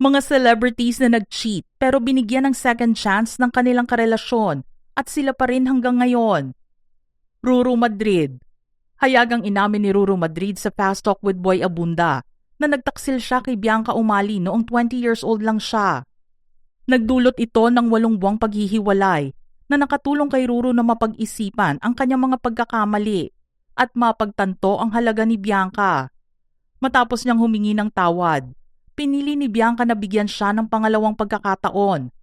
Mga celebrities na nag-cheat pero binigyan ng second chance ng kanilang karelasyon at sila pa rin hanggang ngayon. Ruru Madrid. Hayagang inamin ni Ruru Madrid sa Fast Talk with Boy Abunda na nagtaksil siya kay Bianca Umali noong 20 years old lang siya. Nagdulot ito ng 8 buwang paghihiwalay na nakatulong kay Ruru na mapag-isipan ang kanyang mga pagkakamali at mapagtanto ang halaga ni Bianca. Matapos niyang humingi ng tawad, pinili ni Bianca na bigyan siya ng pangalawang pagkakataon.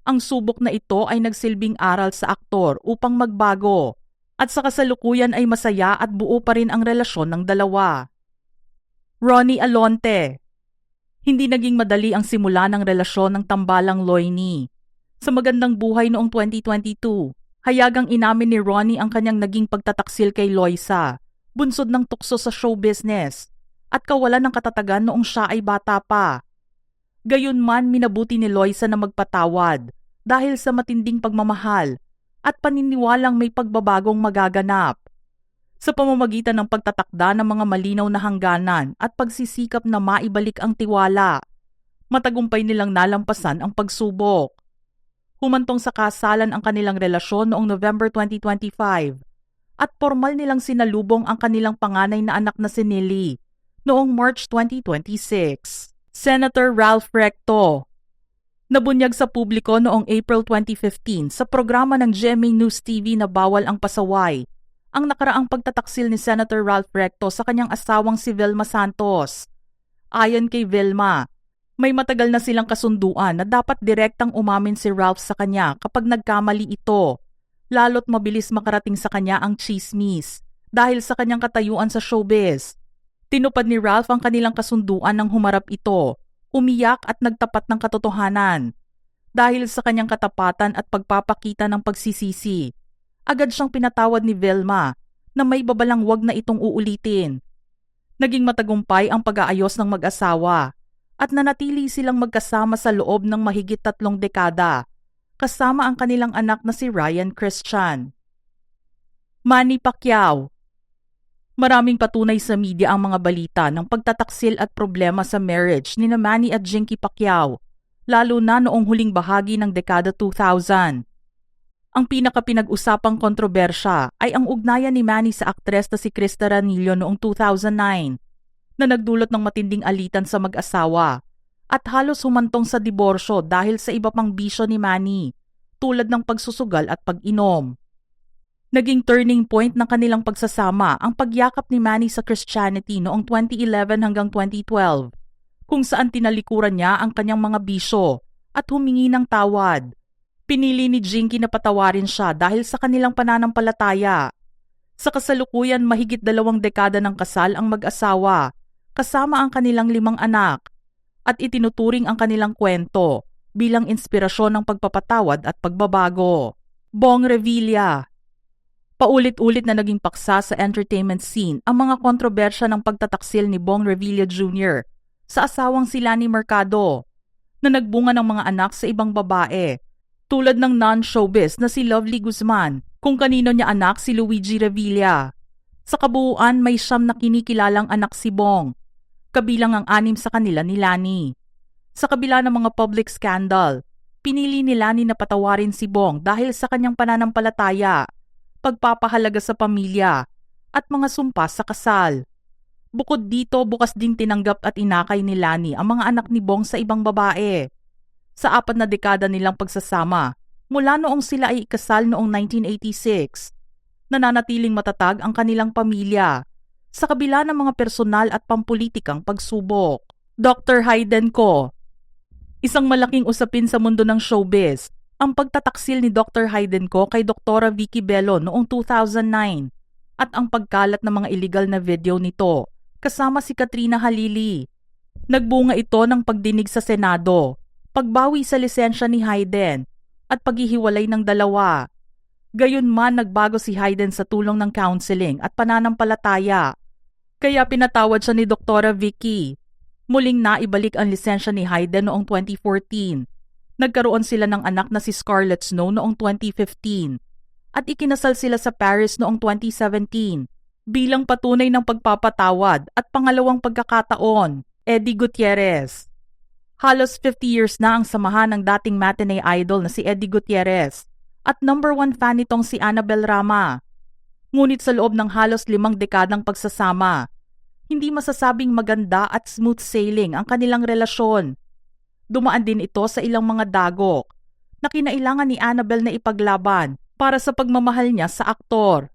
Ang subok na ito ay nagsilbing aral sa aktor upang magbago at sa kasalukuyan ay masaya at buo pa rin ang relasyon ng dalawa. Ronnie Alonte. Hindi naging madali ang simula ng relasyon ng tambalang Loini. Sa magandang buhay noong 2022, hayagang inamin ni Ronnie ang kanyang naging pagtataksil kay Loisa, bunsod ng tukso sa show business, at kawalan ng katatagan noong siya ay bata pa. Gayunman, minabuti ni Loisa na magpatawad dahil sa matinding pagmamahal at paniniwalang may pagbabagong magaganap. Sa pamamagitan ng pagtatakda ng mga malinaw na hangganan at pagsisikap na maibalik ang tiwala, matagumpay nilang nalampasan ang pagsubok. Humantong sa kasalan ang kanilang relasyon noong November 2025 at formal nilang sinalubong ang kanilang panganay na anak na si Nili noong March 2026. Senator Ralph Recto. Nabunyag sa publiko noong April 2015 sa programa ng GMA News TV na bawal ang pasaway ang nakaraang pagtataksil ni Senator Ralph Recto sa kanyang asawang si Vilma Santos. Ayon kay Vilma, may matagal na silang kasunduan na dapat direktang umamin si Ralph sa kanya kapag nagkamali ito, lalo't mabilis makarating sa kanya ang chismis dahil sa kanyang katayuan sa showbiz. Tinupad ni Ralph ang kanilang kasunduan nang humarap ito, umiyak at nagtapat ng katotohanan. Dahil sa kanyang katapatan at pagpapakita ng pagsisisi, agad siyang pinatawad ni Vilma na may babalang wag na itong uulitin. Naging matagumpay ang pag-aayos ng mag-asawa at nanatili silang magkasama sa loob ng mahigit 3 dekada, kasama ang kanilang anak na si Ryan Christian. Manny Pacquiao. Maraming patunay sa media ang mga balita ng pagtataksil at problema sa marriage ni Manny at Jinky Pacquiao, lalo na noong huling bahagi ng dekada 2000. Ang pinakapinag-usapang kontrobersya ay ang ugnayan ni Manny sa aktres na si Krista Ranillo noong 2009 na nagdulot ng matinding alitan sa mag-asawa at halos humantong sa diborsyo dahil sa iba pang bisyo ni Manny tulad ng pagsusugal at pag-inom. Naging turning point ng kanilang pagsasama ang pagyakap ni Manny sa Christianity noong 2011 hanggang 2012 kung saan tinalikuran niya ang kanyang mga bisyo at humingi ng tawad. Pinili ni Jinky na patawarin siya dahil sa kanilang pananampalataya. Sa kasalukuyan, mahigit 2 dekada ng kasal ang mag-asawa, kasama ang kanilang 5 anak, at itinuturing ang kanilang kwento bilang inspirasyon ng pagpapatawad at pagbabago. Bong Revilla. Paulit-ulit na naging paksa sa entertainment scene ang mga kontrobersya ng pagtataksil ni Bong Revilla Jr. sa asawang si Lani Mercado na nagbunga ng mga anak sa ibang babae, tulad ng non-showbiz na si Lovely Guzman, kung kanino niya anak si Luigi Revilla. Sa kabuuan, may 9 na kinikilalang anak si Bong, kabilang ang 6 sa kanila ni Lani. Sa kabila ng mga public scandal, pinili ni Lani na patawarin si Bong dahil sa kanyang pananampalataya, pagpapahalaga sa pamilya, at mga sumpa sa kasal. Bukod dito, bukas ding tinanggap at inakay ni Lani ang mga anak ni Bong sa ibang babae. Sa 4 na dekada nilang pagsasama, mula noong sila ay ikasal noong 1986, nananatiling matatag ang kanilang pamilya sa kabila ng mga personal at pampulitikang pagsubok. Dr. Hayden Ko. Isang malaking usapin sa mundo ng showbiz ang pagtataksil ni Dr. Hayden Ko kay Dr. Vicky Bello noong 2009 at ang pagkalat ng mga illegal na video nito kasama si Katrina Halili. Nagbunga ito ng pagdinig sa Senado, pagbawi sa lisensya ni Hayden at paghihiwalay ng dalawa. Gayunman, nagbago si Hayden sa tulong ng counseling at pananampalataya. Kaya pinatawad siya ni Dr. Vicky. Muling naibalik ang lisensya ni Hayden noong 2014. Nagkaroon sila ng anak na si Scarlett Snow noong 2015 at ikinasal sila sa Paris noong 2017 bilang patunay ng pagpapatawad at pangalawang pagkakataon. Eddie Gutierrez. Halos 50 years na ang samahan ng dating matinee idol na si Eddie Gutierrez at #1 fan nitong si Annabel Rama. Ngunit sa loob ng halos 5 dekadang pagsasama, hindi masasabing maganda at smooth sailing ang kanilang relasyon. Dumaan din ito sa ilang mga dagok na kinailangan ni Annabel na ipaglaban para sa pagmamahal niya sa aktor.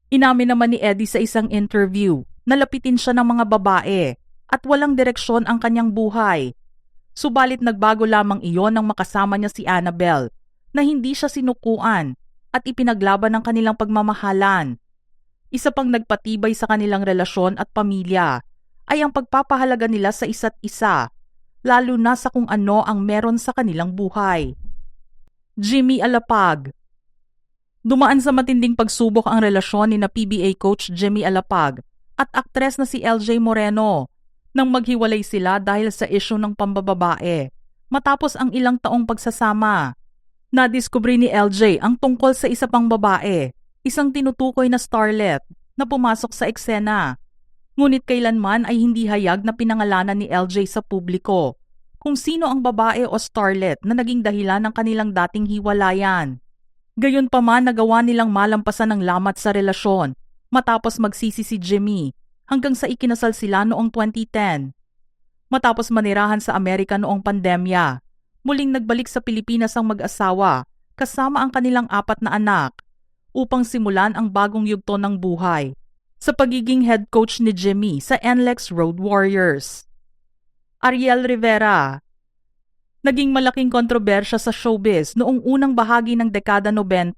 Inamin naman ni Eddie sa isang interview na lapitin siya ng mga babae at walang direksyon ang kanyang buhay. Subalit nagbago lamang iyon nang makasama niya si Annabel na hindi siya sinukuan at ipinaglaban ng kanilang pagmamahalan. Isa pang nagpatibay sa kanilang relasyon at pamilya ay ang pagpapahalaga nila sa isa't isa, lalo na sa kung ano ang meron sa kanilang buhay. Jimmy Alapag. Dumaan sa matinding pagsubok ang relasyon ni na PBA coach Jimmy Alapag at aktres na si LJ Moreno nang maghiwalay sila dahil sa isyu ng pambababae matapos ang ilang taong pagsasama. Nadiskubre ni LJ ang tungkol sa isa pang babae, isang tinutukoy na starlet na pumasok sa eksena. Ngunit kailanman ay hindi hayag na pinangalanan ni LJ sa publiko kung sino ang babae o starlet na naging dahilan ng kanilang dating hiwalayan. Gayunpaman, nagawa nilang malampasan ng lamat sa relasyon matapos magsisi si Jimmy hanggang sa ikinasal sila noong 2010. Matapos manirahan sa Amerika noong pandemya, muling nagbalik sa Pilipinas ang mag-asawa kasama ang kanilang 4 na anak upang simulan ang bagong yugto ng buhay sa pagiging head coach ni Jimmy sa NLEX Road Warriors. Ariel Rivera. Naging malaking kontrobersya sa showbiz noong unang bahagi ng dekada 90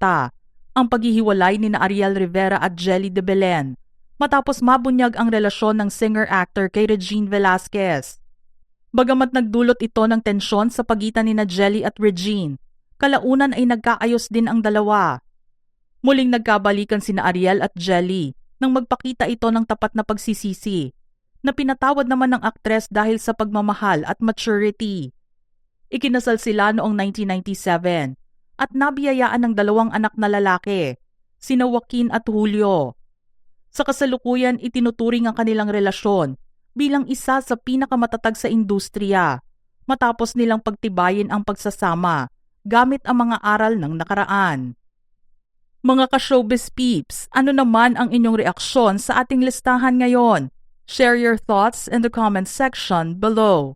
ang paghihiwalay ni na Ariel Rivera at Jelly de Belen matapos mabunyag ang relasyon ng singer-actor kay Regine Velasquez. Bagamat nagdulot ito ng tensyon sa pagitan ni na Jelly at Regine, kalaunan ay nagkaayos din ang dalawa. Muling nagkabalikan sina Ariel at Jelly nang magpakita ito ng tapat na pagsisisi, na pinatawad naman ng aktres dahil sa pagmamahal at maturity. Ikinasal sila noong 1997 at nabiyayaan ng 2 anak na lalaki, sina Joaquin at Julio. Sa kasalukuyan, itinuturing ang kanilang relasyon bilang isa sa pinakamatatag sa industriya matapos nilang pagtibayin ang pagsasama gamit ang mga aral ng nakaraan. Mga ka-showbiz peeps, ano naman ang inyong reaksyon sa ating listahan ngayon? Share your thoughts in the comment section below.